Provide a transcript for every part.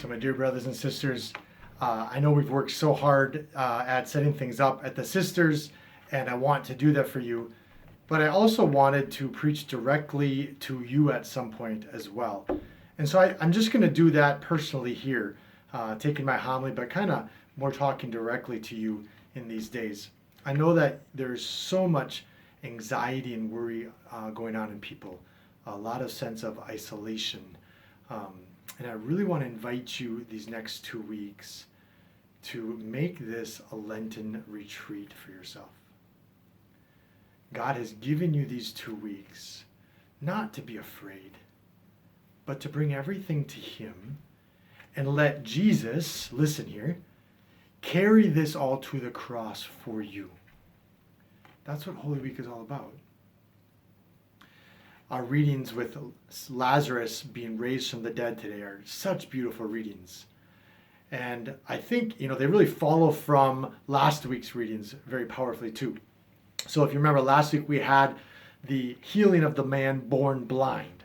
So my dear brothers and sisters, I know we've worked so hard at setting things up at the sisters, and I want to do that for you. But I also wanted to preach directly to you at some point as well. And so I'm just going to do that personally here, taking my homily, but kind of more talking directly to you in these days. I know that there's so much anxiety and worry going on in people, a lot of sense of isolation. And I really want to invite you these next 2 weeks to make this a Lenten retreat for yourself. God has given you these 2 weeks not to be afraid, but to bring everything to Him and let Jesus, listen here, carry this all to the cross for you. That's what Holy Week is all about. Our readings with Lazarus being raised from the dead today are such beautiful readings. And I think, they really follow from last week's readings very powerfully too. So if you remember last week we had the healing of the man born blind.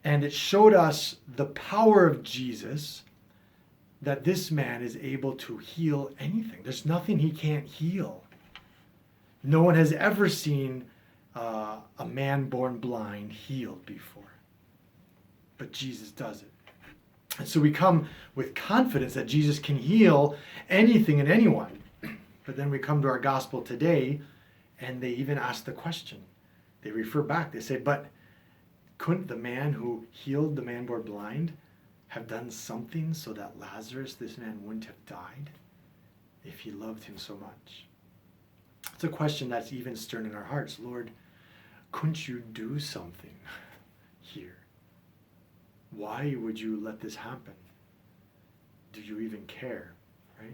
And it showed us the power of Jesus, that this man is able to heal anything. There's nothing he can't heal. No one has ever seen a man born blind healed before. But Jesus does it. And so we come with confidence that Jesus can heal anything and anyone. But then we come to our gospel today, and they even ask the question. They refer back. They say, but couldn't the man who healed the man born blind have done something so that Lazarus, this man, wouldn't have died if he loved him so much? It's a question that's even stirring in our hearts. Lord, couldn't you do something here? Why would you let this happen? Do you even care, right?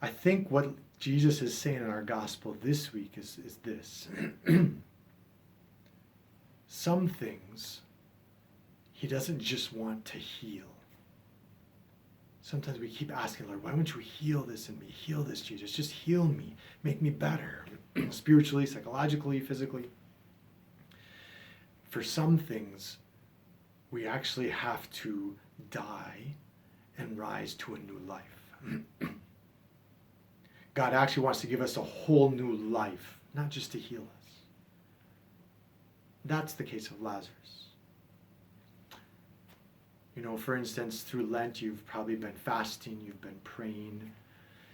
I think what Jesus is saying in our gospel this week is this. Some things He doesn't just want to heal. Sometimes we keep asking, Lord, why won't you heal this in me? Heal this, Jesus. Just heal me. Make me better. Spiritually, psychologically, physically. For some things, we actually have to die and rise to a new life. God actually wants to give us a whole new life, not just to heal us. That's the case of Lazarus. For instance, through Lent, you've probably been fasting, you've been praying,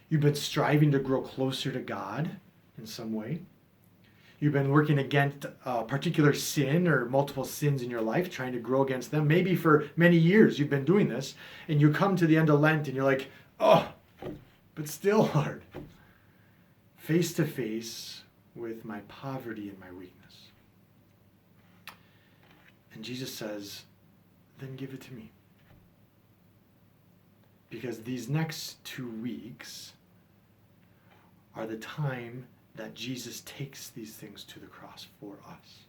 you've been striving to grow closer to God in some way. You've been working against a particular sin or multiple sins in your life, trying to grow against them. Maybe for many years you've been doing this, and you come to the end of Lent and you're like, oh, but still, Lord, face to face with my poverty and my weakness. And Jesus says, then give it to me. Because these next 2 weeks are the time that Jesus takes these things to the cross for us.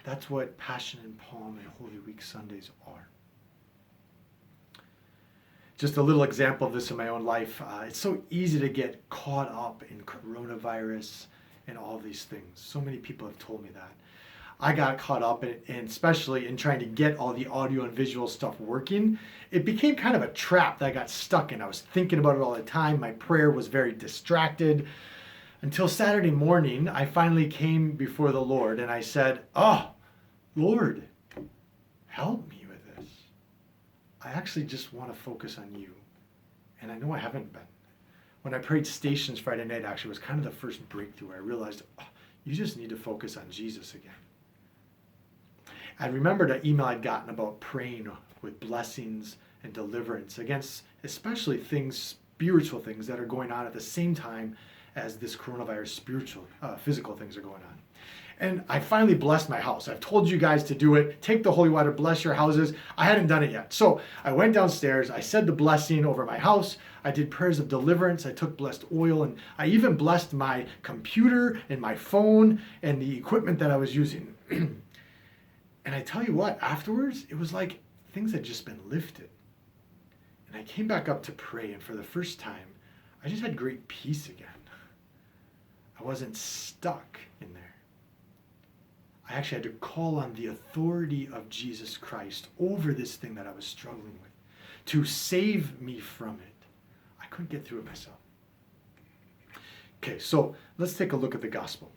That's what Passion and Palm and Holy Week Sundays are. Just a little example of this in my own life. It's so easy to get caught up in coronavirus and all these things. So many people have told me that. I got caught up in, and especially in trying to get all the audio and visual stuff working. It became kind of a trap that I got stuck in. I was thinking about it all the time. My prayer was very distracted. Until Saturday morning, I finally came before the Lord and I said, oh, Lord, help me with this. I actually just want to focus on you. And I know I haven't been. When I prayed Stations Friday night, actually, was kind of the first breakthrough. I realized, you just need to focus on Jesus again. I remembered an email I'd gotten about praying with blessings and deliverance against especially spiritual things that are going on at the same time as this coronavirus physical things are going on. And I finally blessed my house. I've told you guys to do it. Take the holy water, bless your houses. I hadn't done it yet. So I went downstairs. I said the blessing over my house. I did prayers of deliverance. I took blessed oil, and I even blessed my computer and my phone and the equipment that I was using. And I tell you what, afterwards, it was like things had just been lifted. And I came back up to pray, and for the first time, I just had great peace again. I wasn't stuck in there. I actually had to call on the authority of Jesus Christ over this thing that I was struggling with to save me from it. I couldn't get through it myself. Okay, so let's take a look at the gospel.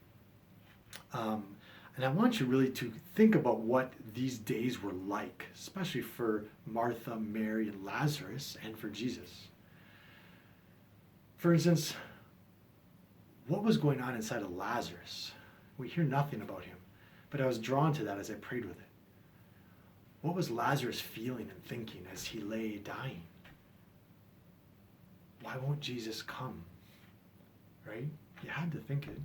And I want you really to think about what these days were like, especially for Martha, Mary, and Lazarus, and for Jesus. For instance, what was going on inside of Lazarus? We hear nothing about him, but I was drawn to that as I prayed with it. What was Lazarus feeling and thinking as he lay dying? Why won't Jesus come? Right? You had to think it.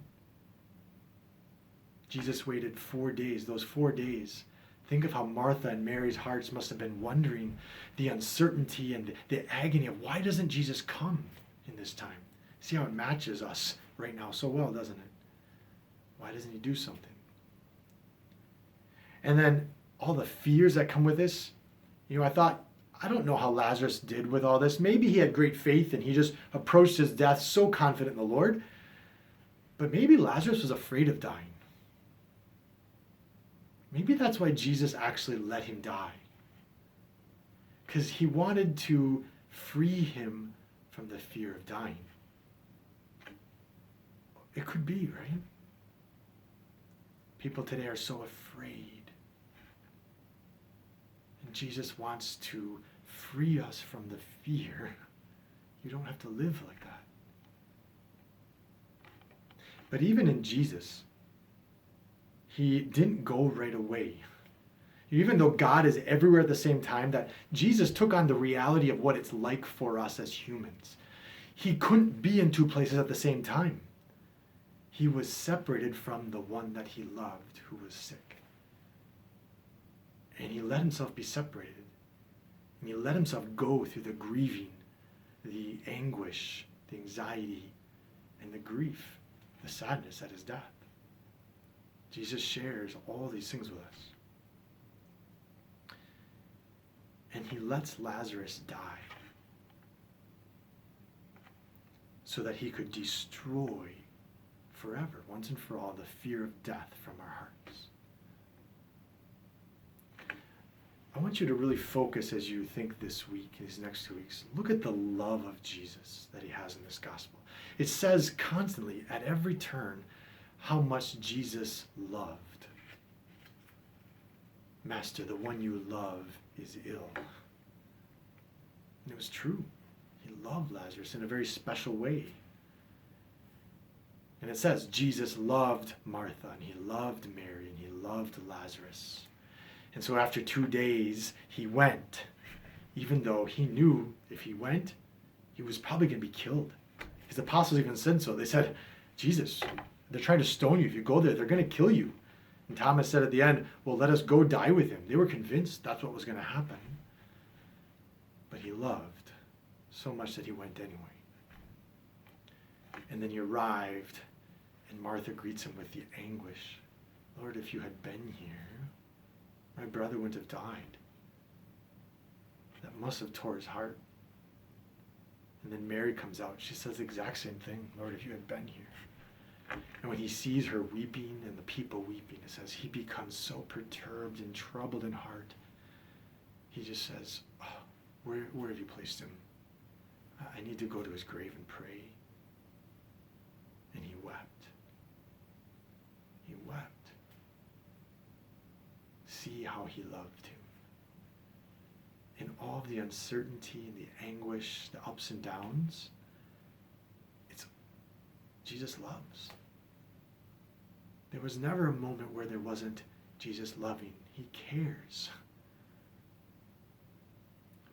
Jesus waited 4 days. Those 4 days, think of how Martha and Mary's hearts must have been wondering the uncertainty and the agony of why doesn't Jesus come in this time? See how it matches us right now so well, doesn't it? Why doesn't he do something? And then all the fears that come with this. I don't know how Lazarus did with all this. Maybe he had great faith and he just approached his death so confident in the Lord. But maybe Lazarus was afraid of dying. Maybe that's why Jesus actually let him die. Because he wanted to free him from the fear of dying. It could be, right? People today are so afraid. And Jesus wants to free us from the fear. You don't have to live like that. But even in Jesus, he didn't go right away. Even though God is everywhere at the same time, that Jesus took on the reality of what it's like for us as humans. He couldn't be in two places at the same time. He was separated from the one that he loved who was sick. And he let himself be separated. And he let himself go through the grieving, the anguish, the anxiety, and the grief, the sadness at his death. Jesus shares all these things with us. And he lets Lazarus die so that he could destroy forever, once and for all, the fear of death from our hearts. I want you to really focus as you think this week, these next 2 weeks. Look at the love of Jesus that he has in this gospel. It says constantly, at every turn, how much Jesus loved. Master, the one you love is ill. And it was true. He loved Lazarus in a very special way. And it says Jesus loved Martha, and he loved Mary, and he loved Lazarus. And so after 2 days, he went, even though he knew if he went, he was probably going to be killed. His apostles even said so. They said, Jesus, they're trying to stone you. If you go there, they're going to kill you. And Thomas said at the end, well, let us go die with him. They were convinced that's what was going to happen. But he loved so much that he went anyway. And then he arrived, and Martha greets him with the anguish. Lord, if you had been here, my brother wouldn't have died. That must have tore his heart. And then Mary comes out. She says the exact same thing. Lord, if you had been here. And when he sees her weeping and the people weeping, it says he becomes so perturbed and troubled in heart. He just says, oh, where have you placed him? I need to go to his grave and pray. And he wept. He wept. See how he loved him. In all of the uncertainty and the anguish, the ups and downs, it's Jesus loves. There was never a moment where there wasn't Jesus loving. He cares.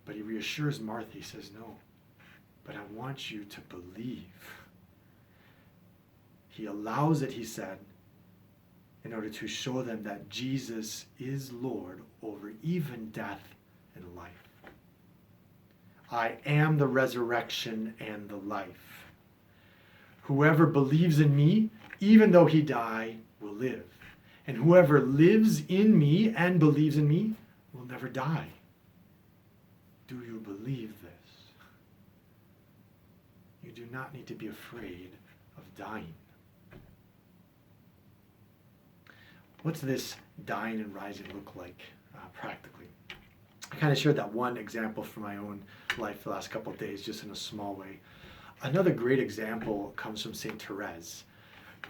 But he reassures Martha. He says, no, but I want you to believe. He allows it, he said, in order to show them that Jesus is Lord over even death and life. I am the resurrection and the life. Whoever believes in me, even though he die, will live. And whoever lives in me and believes in me will never die. Do you believe this? You do not need to be afraid of dying. What's this dying and rising look like practically? I kind of shared that one example from my own life the last couple of days, just in a small way. Another great example comes from St. Therese,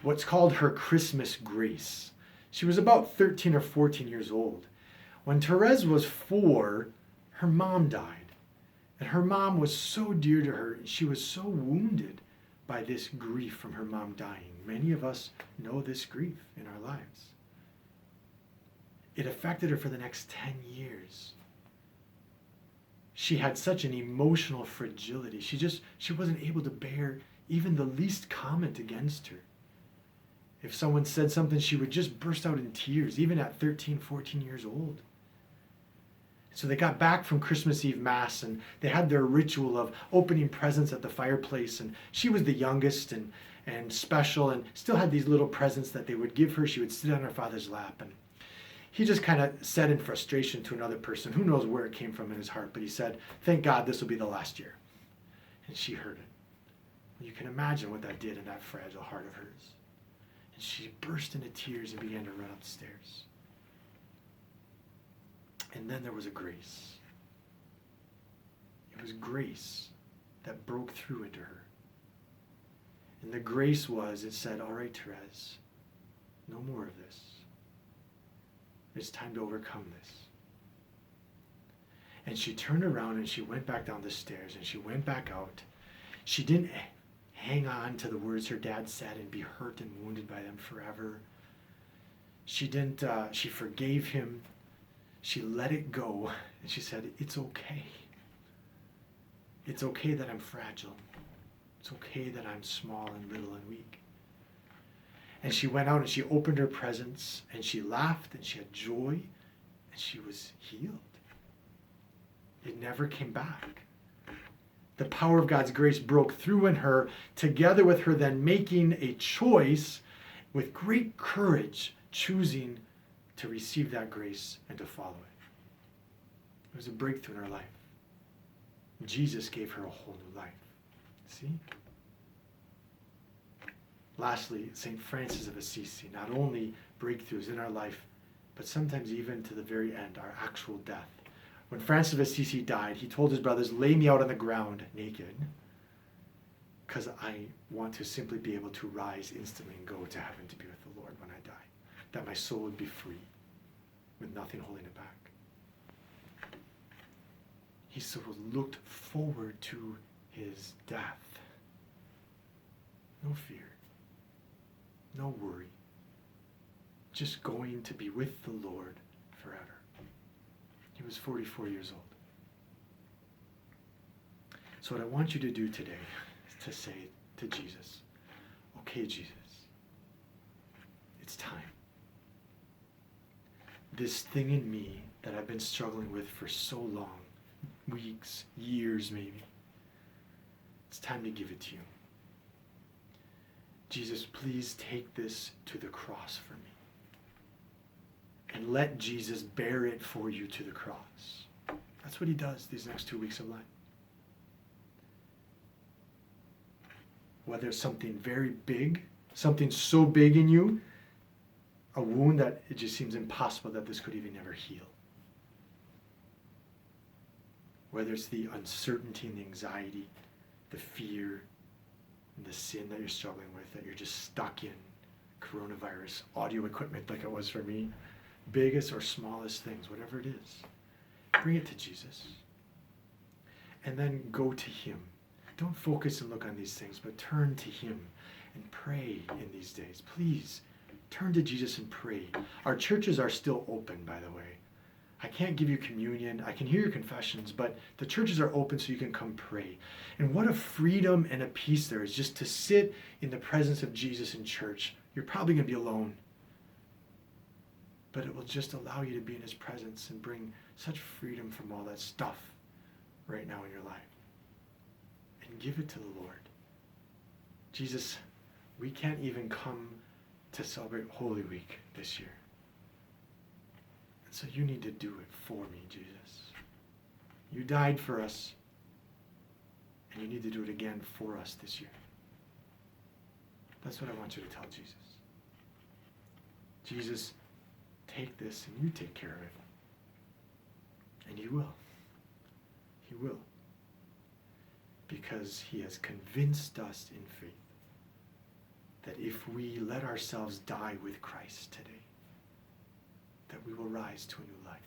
what's called her Christmas grace. She was about 13 or 14 years old. When Therese was 4, her mom died. And her mom was so dear to her, she was so wounded by this grief from her mom dying. Many of us know this grief in our lives. It affected her for the next 10 years. She had such an emotional fragility. She wasn't able to bear even the least comment against her. If someone said something, she would just burst out in tears, even at 13, 14 years old. So they got back from Christmas Eve Mass, and they had their ritual of opening presents at the fireplace, and she was the youngest and special, and still had these little presents that they would give her. She would sit on her father's lap, and he just kind of said in frustration to another person, who knows where it came from in his heart, but he said, "Thank God this will be the last year." And she heard it. You can imagine what that did in that fragile heart of hers. And she burst into tears and began to run up the stairs. And then there was a grace. It was grace that broke through into her. And the grace was, it said, "All right, Therese, no more of this. It's time to overcome this." And she turned around and she went back down the stairs and she went back out. She didn't hang on to the words her dad said and be hurt and wounded by them forever. She forgave him. She let it go, and she said, "It's okay. It's okay that I'm fragile. It's okay that I'm small and little and weak." And she went out and she opened her presents, and she laughed, and she had joy, and she was healed. It never came back. The power of God's grace broke through in her, together with her then making a choice with great courage, choosing to receive that grace and to follow it. It was a breakthrough in her life. Jesus gave her a whole new life. See? Lastly, St. Francis of Assisi, not only breakthroughs in our life, but sometimes even to the very end, our actual death. When Francis of Assisi died, he told his brothers, "Lay me out on the ground naked, because I want to simply be able to rise instantly and go to heaven to be with the Lord when I die, that my soul would be free, with nothing holding it back." He so looked forward to his death. No fear, no worry, just going to be with the Lord forever. He was 44 years old. So what I want you to do today is to say to Jesus, "Okay, Jesus, it's time. This thing in me that I've been struggling with for so long, weeks, years maybe, it's time to give it to you. Jesus, please take this to the cross for me. And let Jesus bear it for you to the cross." That's what he does these next 2 weeks of Lent. Whether it's something very big, something so big in you, a wound that it just seems impossible that this could even never heal. Whether it's the uncertainty and the anxiety, the fear, and the sin that you're struggling with, that you're just stuck in, coronavirus, audio equipment like it was for me, biggest or smallest things, whatever it is, bring it to Jesus. And then go to him. Don't focus and look on these things, but turn to him and pray in these days. Please, turn to Jesus and pray. Our churches are still open, by the way. I can't give you communion. I can hear your confessions, but the churches are open so you can come pray. And what a freedom and a peace there is just to sit in the presence of Jesus in church. You're probably going to be alone, but it will just allow you to be in his presence and bring such freedom from all that stuff right now in your life. And give it to the Lord. Jesus, we can't even come to celebrate Holy Week this year. And so you need to do it for me, Jesus. You died for us, and you need to do it again for us this year. That's what I want you to tell Jesus. Jesus, take this and you take care of it. And he will. He will. Because he has convinced us in faith that if we let ourselves die with Christ today, that we will rise to a new life.